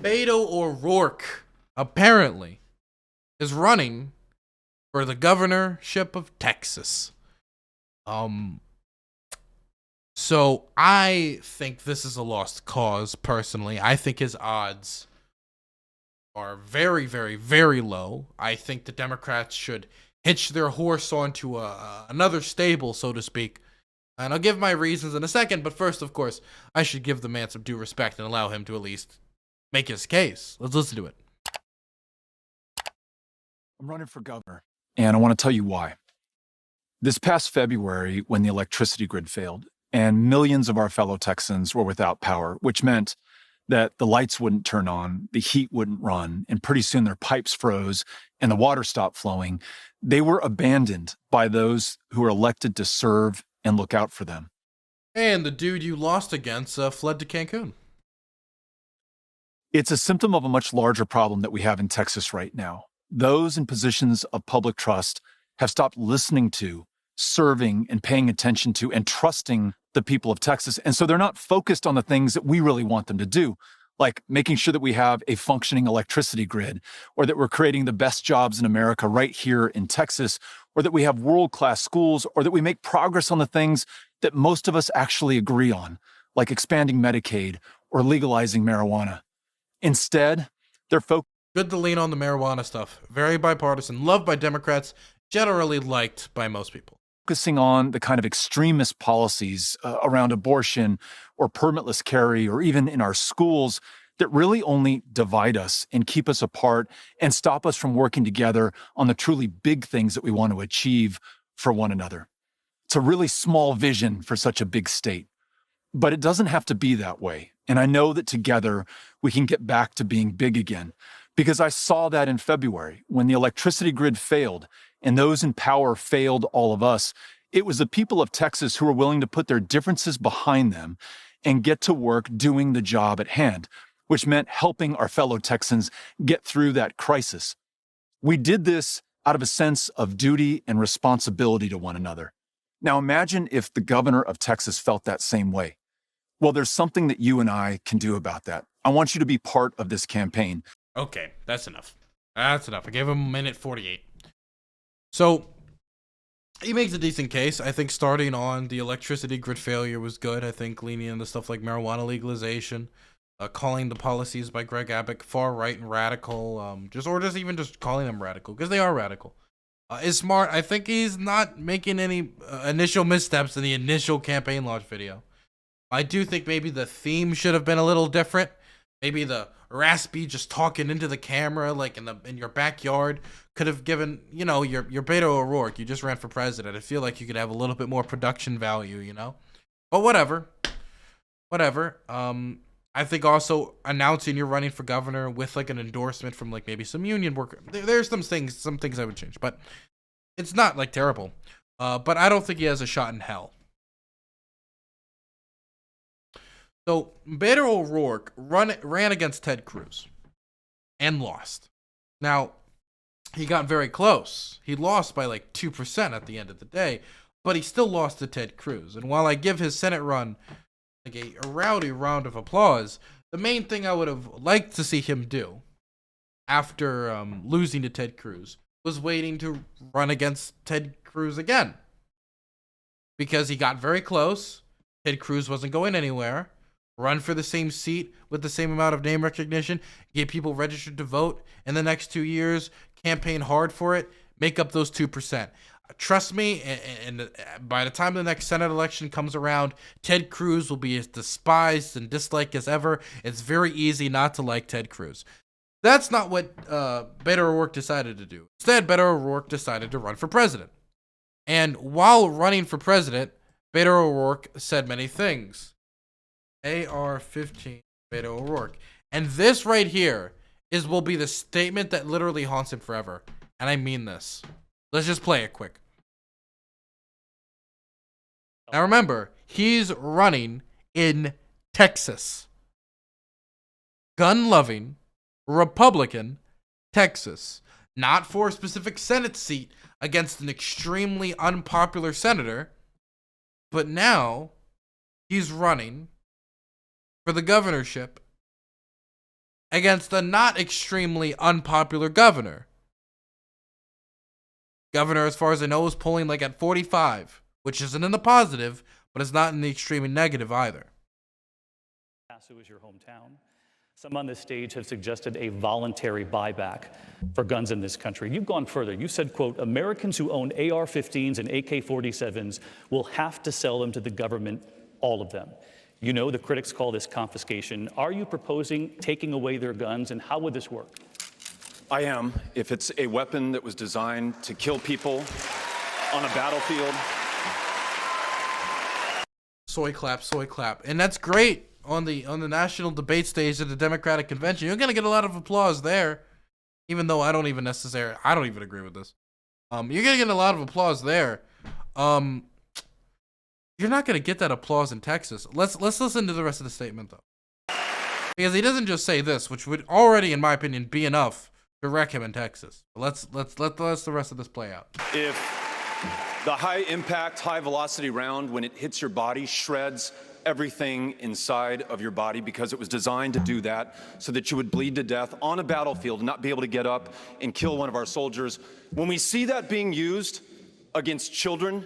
Beto O'Rourke apparently is running for the governorship of Texas. Um, so I think this is a lost cause. Personally, I think his odds are very, very, very low. I think the Democrats should hitch their horse onto another stable, so to speak. And I'll give my reasons in a second, but first, of course, I should give the man some due respect and allow him to at least make his case. Let's listen to it. I'm running for governor, and I want to tell you why. This past February, when the electricity grid failed, and millions of our fellow Texans were without power, which meant that the lights wouldn't turn on, the heat wouldn't run, and pretty soon their pipes froze and the water stopped flowing, they were abandoned by those who were elected to serve and look out for them. And the dude you lost against fled to Cancun. It's a symptom of a much larger problem that we have in Texas right now. Those in positions of public trust have stopped listening to, serving, and paying attention to, and trusting the people of Texas. And so they're not focused on the things that we really want them to do, like making sure that we have a functioning electricity grid, or that we're creating the best jobs in America right here in Texas, or that we have world-class schools, or that we make progress on the things that most of us actually agree on, like expanding Medicaid or legalizing marijuana. Instead, they're focused. Good to lean on the marijuana stuff. Very bipartisan, loved by Democrats, generally liked by most people. Focusing on the kind of extremist policies around abortion or permitless carry, or even in our schools, that really only divide us and keep us apart and stop us from working together on the truly big things that we want to achieve for one another. It's a really small vision for such a big state, but it doesn't have to be that way. And I know that together we can get back to being big again, because I saw that in February when the electricity grid failed and those in power failed all of us. It was the people of Texas who were willing to put their differences behind them and get to work doing the job at hand, which meant helping our fellow Texans get through that crisis. We did this out of a sense of duty and responsibility to one another. Now imagine if the governor of Texas felt that same way. Well, there's something that you and I can do about that. I want you to be part of this campaign. Okay, that's enough. That's enough. I gave him a minute 48. So, he makes a decent case. I think starting on the electricity grid failure was good. I think leaning into stuff like marijuana legalization, calling the policies by Greg Abbott far right and radical, just calling them radical, because they are radical, is smart. I think he's not making any initial missteps in the initial campaign launch video. I do think maybe the theme should have been a little different. Maybe the raspy just talking into the camera like in your backyard could have given, you know, your Beto O'Rourke, you just ran for president. I feel like you could have a little bit more production value, you know? But whatever. I think also announcing you're running for governor with like an endorsement from like maybe some union worker. There's some things I would change, but it's not like terrible. But I don't think he has a shot in hell. So, Beto O'Rourke ran against Ted Cruz and lost. Now, he got very close. He lost by like 2% at the end of the day, but he still lost to Ted Cruz. And while I give his Senate run like a rowdy round of applause, the main thing I would have liked to see him do after losing to Ted Cruz was waiting to run against Ted Cruz again. Because he got very close. Ted Cruz wasn't going anywhere. Run for the same seat with the same amount of name recognition, get people registered to vote in the next 2 years, campaign hard for it, make up those 2%. Trust me, and by the time the next Senate election comes around, Ted Cruz will be as despised and disliked as ever. It's very easy not to like Ted Cruz. That's not what Beto O'Rourke decided to do. Instead, Beto O'Rourke decided to run for president. And while running for president, Beto O'Rourke said many things. AR-15 Beto O'Rourke. And this right here will be the statement that literally haunts him forever. And I mean this. Let's just play it quick. Now remember, he's running in Texas. Gun-loving, Republican Texas. Not for a specific Senate seat against an extremely unpopular senator. But now, he's running for the governorship against a not extremely unpopular governor. Governor, as far as I know, is polling like at 45, which isn't in the positive, but it's not in the extremely negative either. Paso is your hometown. Some on this stage have suggested a voluntary buyback for guns in this country. You've gone further. You said, quote, Americans who own AR-15s and AK-47s will have to sell them to the government, all of them. You know the critics call this confiscation. Are you proposing taking away their guns, and how would this work? I am, if it's a weapon that was designed to kill people on a battlefield. Soy clap, soy clap. And that's great on the national debate stage at the Democratic Convention. You're going to get a lot of applause there, even though I don't even agree with this. You're going to get a lot of applause there. You're not going to get that applause in Texas. Let's listen to the rest of the statement, though. Because he doesn't just say this, which would already, in my opinion, be enough to wreck him in Texas. Let's let the rest of this play out. If the high impact, high velocity round, when it hits your body, shreds everything inside of your body because it was designed to do that so that you would bleed to death on a battlefield and not be able to get up and kill one of our soldiers. When we see that being used against children.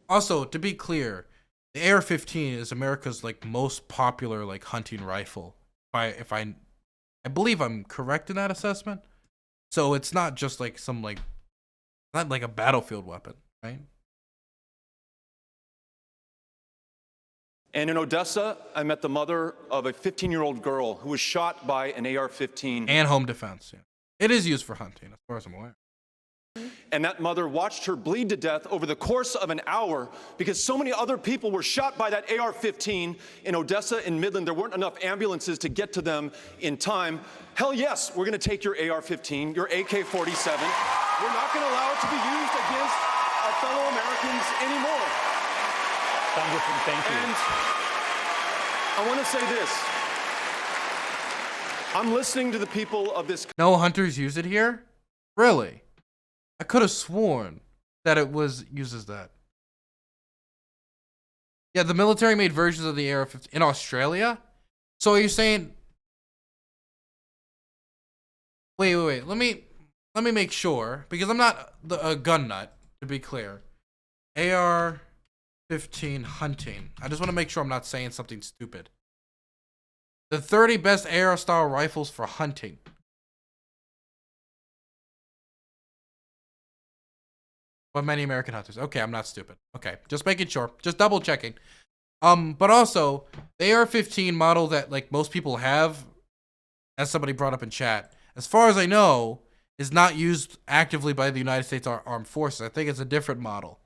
Also, to be clear, the AR-15 is America's like most popular like hunting rifle. If I believe I'm correct in that assessment. So it's not just like some like, not like a battlefield weapon, right? And in Odessa, I met the mother of a 15-year-old girl who was shot by an AR-15. And home defense, yeah. It is used for hunting, as far as I'm aware. And that mother watched her bleed to death over the course of an hour because so many other people were shot by that AR-15 in Odessa and Midland. There weren't enough ambulances to get to them in time. Hell yes, we're going to take your AR-15, your AK-47. We're not going to allow it to be used against our fellow Americans anymore. Congressman, thank you. And I want to say this. I'm listening to the people of this. No hunters use it here? Really? I could have sworn that it was uses that. Yeah, the military made versions of the AR-15 in Australia. So are you saying? Wait. Let me make sure because I'm not a gun nut. To be clear, AR-15 hunting. I just want to make sure I'm not saying something stupid. The 30 best AR-style rifles for hunting. But many American hunters. Okay, I'm not stupid. Okay, just making sure. Just double checking. But also, the AR-15 model that like most people have, as somebody brought up in chat, as far as I know, is not used actively by the United States Armed Forces. I think it's a different model.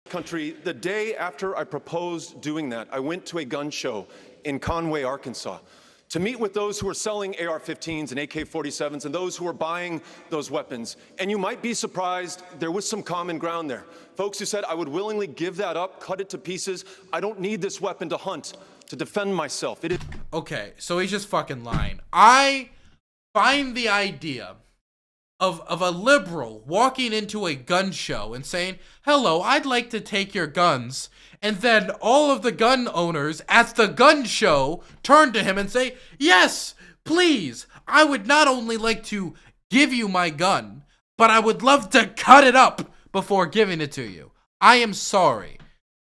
Country, the day after I proposed doing that, I went to a gun show in Conway, Arkansas, to meet with those who are selling AR-15s and AK-47s and those who are buying those weapons. And you might be surprised, there was some common ground there. Folks who said, I would willingly give that up, cut it to pieces. I don't need this weapon to hunt, to defend myself. It is. Okay, so he's just fucking lying. I find the idea of a liberal walking into a gun show and saying, hello, I'd like to take your guns. And then all of the gun owners at the gun show turn to him and say, yes, please. I would not only like to give you my gun, but I would love to cut it up before giving it to you. I am sorry.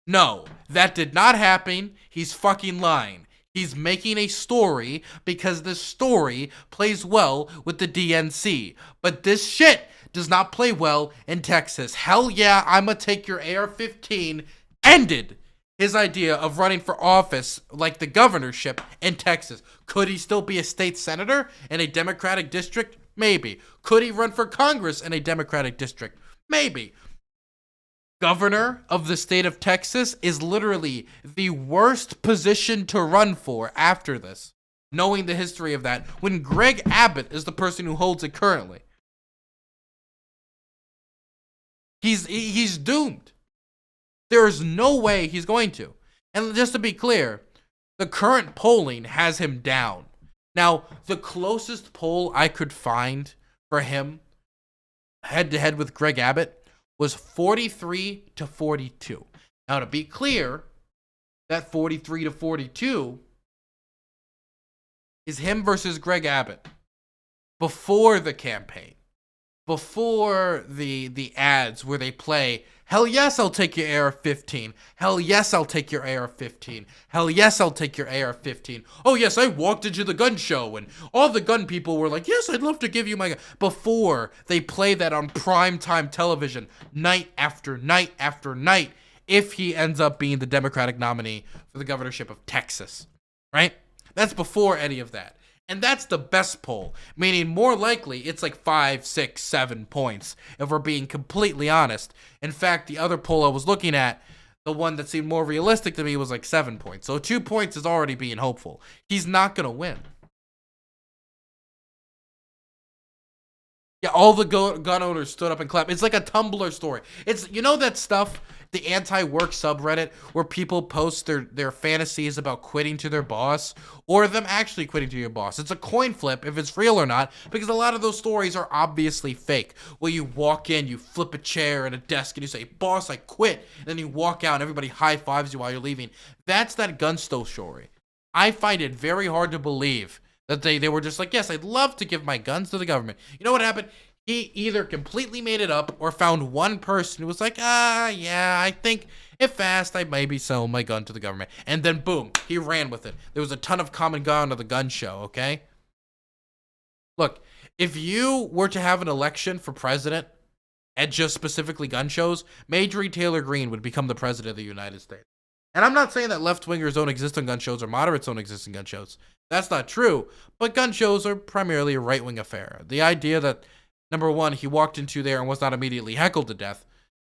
No, that did not happen. He's fucking lying. He's making a story because this story plays well with the DNC. But this shit does not play well in Texas. Hell yeah, I'ma take your AR-15. Ended his idea of running for office like the governorship in Texas. Could he still be a state senator in a Democratic district? Maybe. Could he run for Congress in a Democratic district? Maybe. Governor of the state of Texas is literally the worst position to run for after this, knowing the history of that, when Greg Abbott is the person who holds it currently. He's doomed. There is no way he's going to. And just to be clear, the current polling has him down. Now, the closest poll I could find for him, head-to-head with Greg Abbott, was 43 to 42. Now, to be clear, that 43 to 42 is him versus Greg Abbott before the campaign, before the ads where they play, hell yes, I'll take your AR-15. Hell yes, I'll take your AR-15. Hell yes, I'll take your AR-15. Oh yes, I walked into the gun show and all the gun people were like, yes, I'd love to give you my gun. Before they play that on primetime television night after night after night, if he ends up being the Democratic nominee for the governorship of Texas, right? That's before any of that. And that's the best poll, meaning more likely it's like 5, 6, 7 points, if we're being completely honest. In fact, the other poll I was looking at, the one that seemed more realistic to me, was like 7 points. So 2 points is already being hopeful. He's not going to win. Yeah, all the gun owners stood up and clapped. It's like a Tumblr story. It's, you know that stuff, the anti-work subreddit, where people post their fantasies about quitting to their boss, or them actually quitting to your boss. It's a coin flip if it's real or not, because a lot of those stories are obviously fake. Where you walk in, you flip a chair and a desk, and you say, boss, I quit. And then you walk out and everybody high-fives you while you're leaving. That's that gun stove story. I find it very hard to believe that they were just like, yes, I'd love to give my guns to the government. You know what happened? He either completely made it up or found one person who was like, yeah, I think if asked, I maybe sell my gun to the government. And then boom, he ran with it. There was a ton of common ground at the gun show, okay? Look, if you were to have an election for president at just specifically gun shows, Marjorie Taylor Greene would become the president of the United States. And I'm not saying that left-wingers don't exist on gun shows or moderates don't exist in gun shows. That's not true. But gun shows are primarily a right-wing affair. The idea that, number one, he walked into there and was not immediately heckled to death,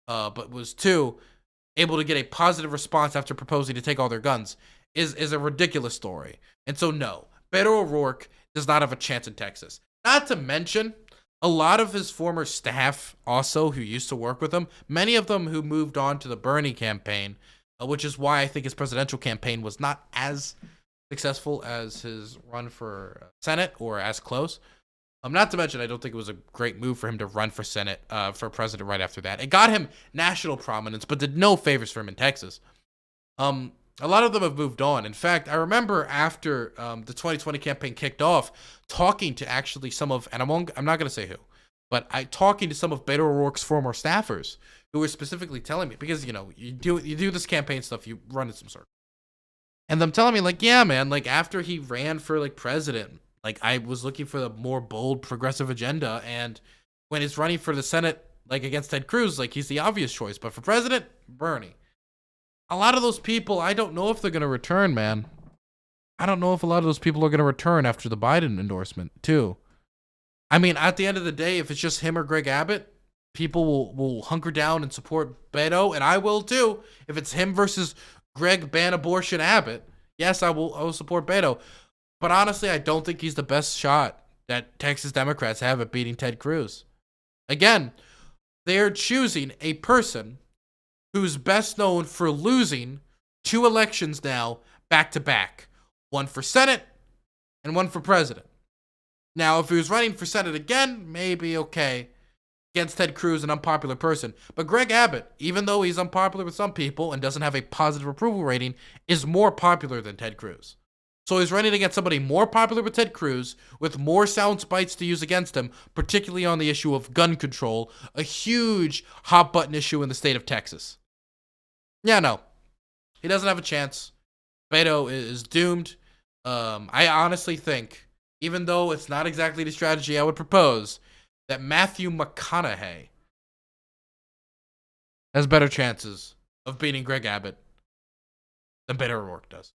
but was, two, able to get a positive response after proposing to take all their guns is a ridiculous story. And so, no, Beto O'Rourke does not have a chance in Texas. Not to mention, a lot of his former staff also who used to work with him, many of them who moved on to the Bernie campaign, which is why I think his presidential campaign was not as successful as his run for Senate, or as close. Not to mention, I don't think it was a great move for him to run for Senate, for president right after that. It got him national prominence, but did no favors for him in Texas. A lot of them have moved on. In fact, I remember after the 2020 campaign kicked off, talking to actually some of, and I'm not going to say who, but talking to some of Beto O'Rourke's former staffers who were specifically telling me, because, you know, you do this campaign stuff, you run in some circles. And them telling me, like, yeah, man, like, after he ran for, like, president, like, I was looking for the more bold progressive agenda, and when he's running for the Senate, like, against Ted Cruz, like, he's the obvious choice. But for president, Bernie. A lot of those people, I don't know if they're going to return, man. I don't know if a lot of those people are going to return after the Biden endorsement, too. I mean, at the end of the day, if it's just him or Greg Abbott, people will hunker down and support Beto, and I will, too. If it's him versus Greg ban abortion Abbott, yes, I will support Beto. But honestly, I don't think he's the best shot that Texas Democrats have at beating Ted Cruz. Again, they're choosing a person who's best known for losing 2 elections now back to back. One for Senate and one for president. Now, if he was running for Senate again, maybe okay. Against Ted Cruz, an unpopular person. But Greg Abbott, even though he's unpopular with some people and doesn't have a positive approval rating, is more popular than Ted Cruz. So he's running against somebody more popular with Ted Cruz, with more sound bites to use against him, particularly on the issue of gun control, a huge hot button issue in the state of Texas. Yeah, no. He doesn't have a chance. Beto is doomed. I honestly think, even though it's not exactly the strategy I would propose, that Matthew McConaughey has better chances of beating Greg Abbott than Beto O'Rourke does.